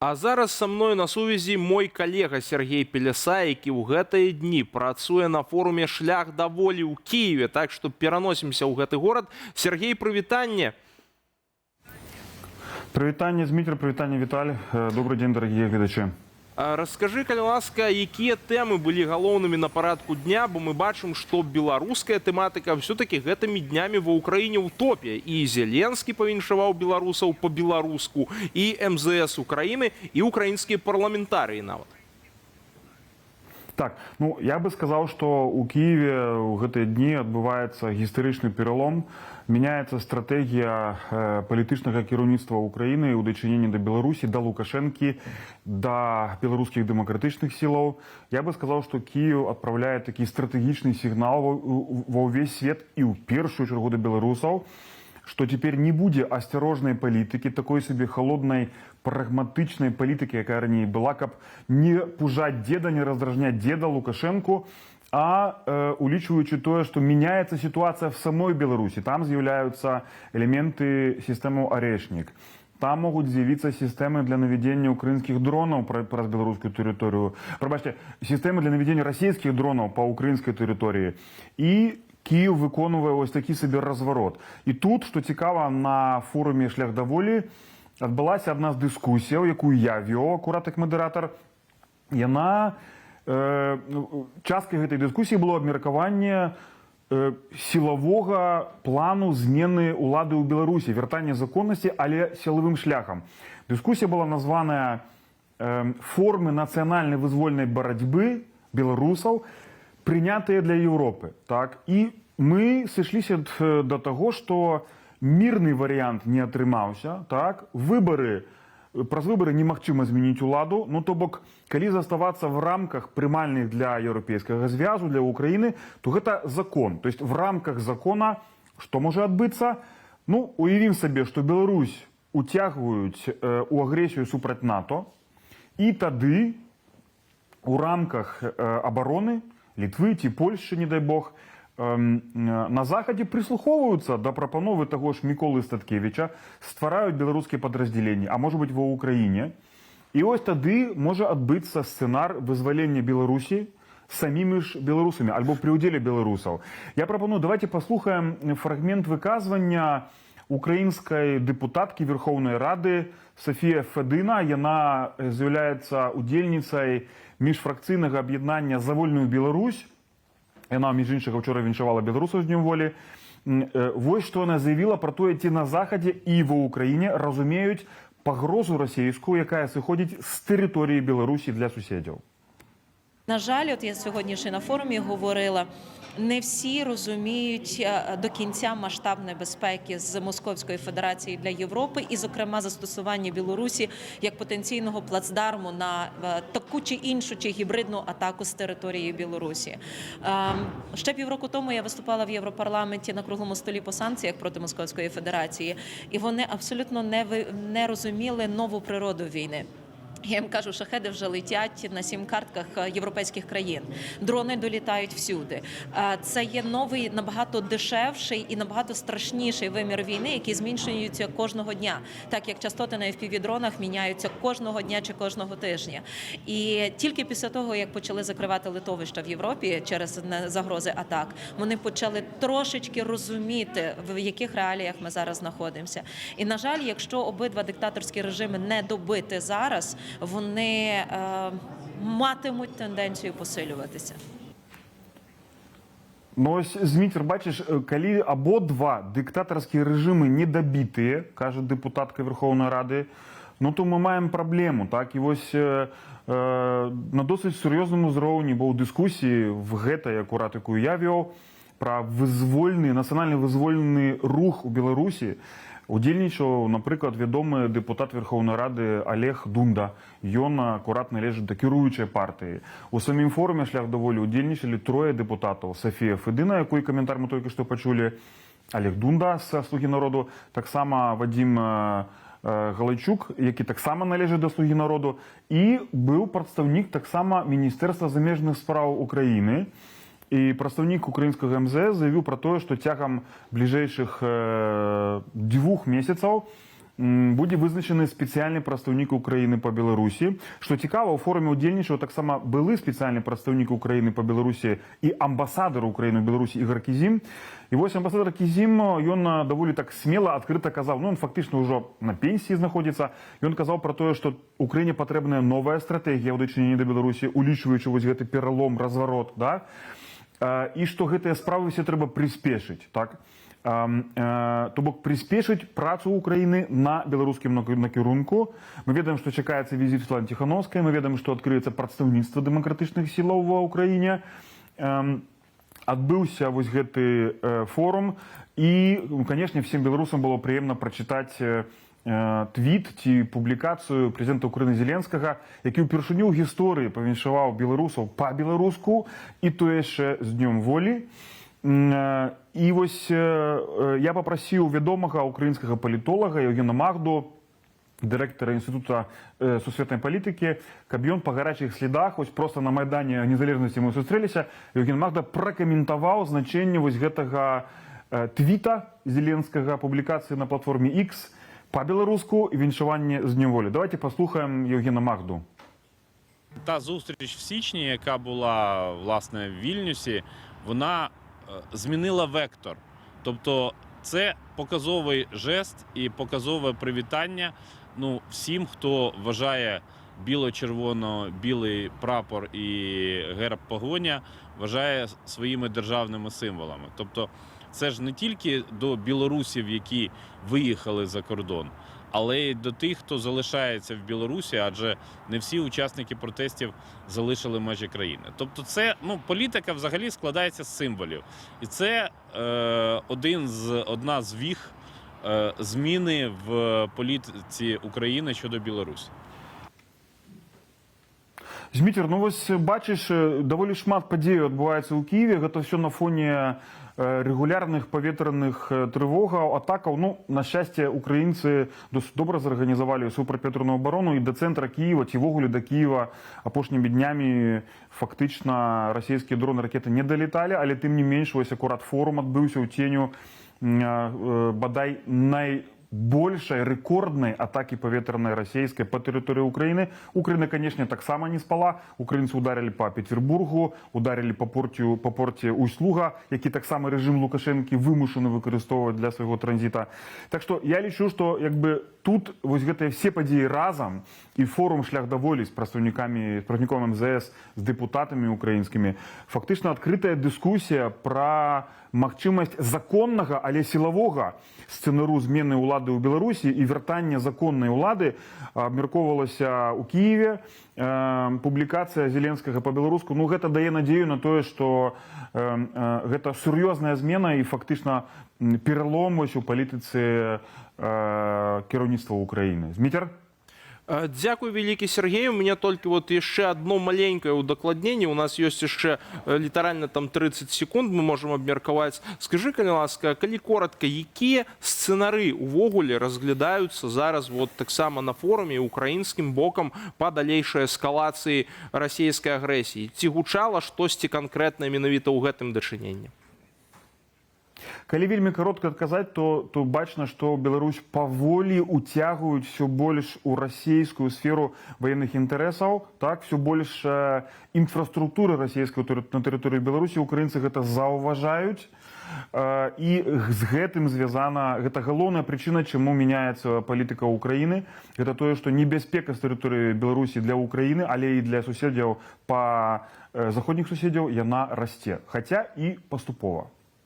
А зараз са мной на сувязі мой калега Сергей Пеляса, які ў гэтыя дні працуе на форуме «Шлях да волі» ў Киеве. Так што пераносімся ў гэты горад. Сергей, прывітанне. Прывітанне, Зміцер, прывітанне, Віталь. Добрый дзень, дарагія гледачы. Раскажы, калі ласка, якія тэмы былі галоўнымі на парадку дня, бо мы бачым, што беларуская тэматыка все-таки гэтымі днямі ва ўкраіне ў топе. І Зеленскі павіншаваў беларусаў па-беларуску, і МЗС Украіны, і украінскія парламентарыі нават. Так, ну, я бы сказал, что у Киеве в гэтыя дни отбывается гістарычны пералом, меняется стратегия палітычнага кіраўніцтва Украины ў дачыненні да Беларусі, да Лукашэнкі, да беларускіх дэмакратычных сілаў. Я бы сказал, что Киев отправляет такі стратэгічны сігнал ва ўвесь свет і ў першую чаргу да беларусаў, что теперь не будет осторожной политики, такой себе холодной, прагматичной политики, якая ранее была, каб не пужать деда, не раздражнять деда Лукашенко, а улічваючы тое, что меняется ситуация в самой Беларуси. Там з'являются элементы системы «Орешник». Там могут з'явиться системы для наведения украинских дронов праз белорусскую территорию. Пробачьте, системы для наведения российских дронов по украинской территории. И Київ виконує ось такий собі розворот. І тут, що цікаво, на форумі «Шлях до волі» відбулася одна з дискусій, яку я вів, акурат як модератор. Часткай гэтай дискусії було абмеркаванне сілавога плану змены улады ў Беларусі, вяртання законнасці, але сілавым шляхам. Дискусія была названая «Формы нацыянальнай вызвольнай барацьбы беларусаў, прынятыя для Европы». Так? І мы сышліся да таго, што мірны варыянт не атрымаўся. Так? Праз выбары немагчыма змяніць уладу, ну то бок, калі заставацца в рамках прымальных для еўрапейскага звязу, для Украіны, то гэта закон. То есть в рамках закона што можа адбыцца? Ну, уявім сабе, што Беларусь уцягваюць у агрэсію супраць НАТО, і тады у рамках абароны Літвы ці Польшчы, не дай бог, на Захадзе прыслухоўваюцца да прапановы таго ж Міколы Статкевіча, ствараюць беларускія падраздзяленні, а можа быць ва ўкраіне. І ось тады можа адбыцца сцэнар вызвалення Беларусі самімі ж беларусамі, альбо пры ўдзеле беларусаў. Я прапаную, давайте паслухаем фрагмент выказвання украінскай дэпутаткі Верхоўнай Рады Софія Федына. Яна з'яўляецца удзельніцай міжфракцыйнага аб'яднання «За вольную Беларусь». Яна, між іншага, вчора віншавала беларусаў з Днём волі. Вось што яна заявіла пра тое, ці на Захадзе і ва ўкраіне разумеюць пагрозу расійскую, якая сыходзіць з тэрыторыі Беларусі для суседзяў. На жаль, от я сьогодні ще на форумі говорила, не всі розуміють до кінця масштаб небезпеки з Московської Федерації для Європи і, зокрема, застосування Білорусі як потенційного плацдарму на таку чи іншу чи гібридну атаку з території Білорусі. Ще півроку тому я виступала в Європарламенті на круглому столі по санкціях проти Московської Федерації, і вони абсолютно не розуміли нову природу війни. Я їм кажу, шахеди вже летять на сім-картках європейських країн. Дрони долітають всюди. Це є новий, набагато дешевший і набагато страшніший вимір війни, який змінюється кожного дня. Так як частоти на FPV-дронах міняються кожного дня чи кожного тижня. І тільки після того, як почали закривати литовища в Європі через загрози атак, вони почали трошечки розуміти, в яких реаліях ми зараз знаходимося. І, на жаль, якщо обидва диктаторські режими не добити зараз, вони матимуть тенденцію посилюватися. Ну, ось, Зміцер, бачиш, калі абодва диктаторські режими недобитые, каже депутатка Верховної Ради, ну то ми маємо проблему, так? І ось на досить серйозному узроўні був дискусії в гэтай, акурат, яку я вёў, про визвольний, національний визвольний рух у Білорусі. Удзельнічаў, напрыклад, вядомы дэпутат Верхоўнай Рады Олег Дунда. Ён акурат належыць да кіруючай партыі. У самім форуме «Шлях да волі» удзельнічалі трое дэпутатаў. Софія Федына, якой каментар мы толькі што пачулі, Олег Дунда з «Слугі народу», таксама Вадим Галайчук, які таксама належыць да «Слугі народу», і быў прадстаўнік таксама Міністэрства замежных спраў Украіны. І прадстаўнік украінскага МЗС заявіў пра тое, што цягам бліжэйшых 2 месяцаў будзе вызначаны спецыяльны прадстаўнік Украіны па Беларусі. Што цікава, у форуме ўдзельнічаў таксама былы спецыяльны прадстаўнік Украіны па Беларусі і амбасадар Украіны ў Беларусі Ігор Кізім. І вось амбасадар Кізім, ён даволі так смела, адкрыта казаў, ну, ён фактычна ўжо на пенсіі знаходзіцца, ён казаў пра тое, што Украіне патрэбная новая стратэгія ў дачыненні да Беларусі, улічваючы вось гэты пералом, разварот, да? І што гэтыя справы все трэба прыспешыць, так? То бок прыспешыць працу Украіны на беларускім накірунку. Мы ведаем, што чакаецца візіт Светланы Ціхановскай, мы ведаем, што адкрыецца прадстаўніцтва дэмакратычных сілаў ва ўкраіне. Адбыўся вось гэты форум і, канешне, всем беларусам было прыемна прачытаць твіт ці публікацыю прэзідэнта Украіны Зеленскага, які ўпершыню ў гісторыі павіншаваў беларусаў па-беларуску і тое яшчэ з днём волі. І вось я папрасіў вядомага украінскага палітолага Євгена Магду, дырэктара інстытута сусветнай палітыкі, каб ён па гарачых слідах, вось проста на Майдане Незалежнасці мы сустрэліся, Євген Магда пракаментаваў значэнне вось гэтага твіта Зеленскага, публікацыі на платформе X па-беларуску і віншаванне з днём волі. Давайте паслухаем Євгена Магду. Та зустріч в січні, яка була, власне, в Вільнюсі, вона змінила вектор. Тобто це показовий жест і показове привітання всім, хто вважає біло-червоно-білий прапор і герб погоня, вважає своїми державними символами. Тобто це ж не тільки до білорусів, які виїхали за кордон, але й до тих, хто залишається в Білорусі, адже не всі учасники протестів залишили межі країни. Тобто це, політика взагалі складається з символів. І це одна з віх зміни в політиці України щодо Білорусі. Зміцер, вось бачыш, даволі шмат падзеяў адбываецца ў Кіеве, гэта все на фоне регулярных паветраных трывогаў, атакаў. На шчасце, украінцы досыць добра зарганізавалі супрацьпаветраную абарону, і да цэнтра Кіева ці ввогуле да Кіева апошнімі днямі фактычна расійскія дроны, ракеты не далеталі, але тым не менш, вось акурат форум адбыўся ў ценю бадай большай рэкорднай атакі паветранай расійскай па тэрыторыі Украіны. Украіна, канешне, таксама не спала. Украінцы ударылі па Петербургу, ударылі па порце Усть-Луга, які таксама рэжым Лукашэнкі вымушаны выкарыстоўваць для свайго транзіта. Так што я лічу, што тут вось гэтыя все падзеі разам, і форум «Шлях да волі» з прадстаўніком МЗС, з дэпутатамі украінскімі, фактычна адкрытая дыскусія пра магчымасць законнага, але сілавога сцэнару змены ўлады ў Беларусі і вяртання законнай улады абмяркоўвалася ў Кіеве. Публікацыя Зеленскага па-беларуску, гэта дае надзею на тое, што гэта сур'ёзная змена і фактычна пералом у палітыцы кіраўніцтва Украіны. Зміцер? Дякую, великий Сергей. У меня только вот еще одно маленькое удокладнение. У нас есть еще литерально там 30 секунд, мы можем обмерковать. Скажи, ласка, калі коротко, які сценары увогуле разглядаюцца зараз вот так само на форуме украінскім бокам па далейшай эскалацыі расійскай агрэсіі? Ці гучала штосьці канкрэтнае менавіта ў гэтым дачыненні? Калі вельмі каротка адказаць, то бачна, што Беларусь паволі уцягваюць все больш у расійскую сферу ваенных інтарэсаў, так, все больш інфраструктуры расійскай на тэрыторыі Беларусі. Украінцы гэта заўважаюць, і з гэтым звязана, гэта галоўная прычына, чаму мяняецца палітыка Украіны. Гэта тое, што небяспека з тэрыторыі Беларусі для Украіны, але і для суседзяў, па заходніх суседзяў, яна расце, хаця і паступова.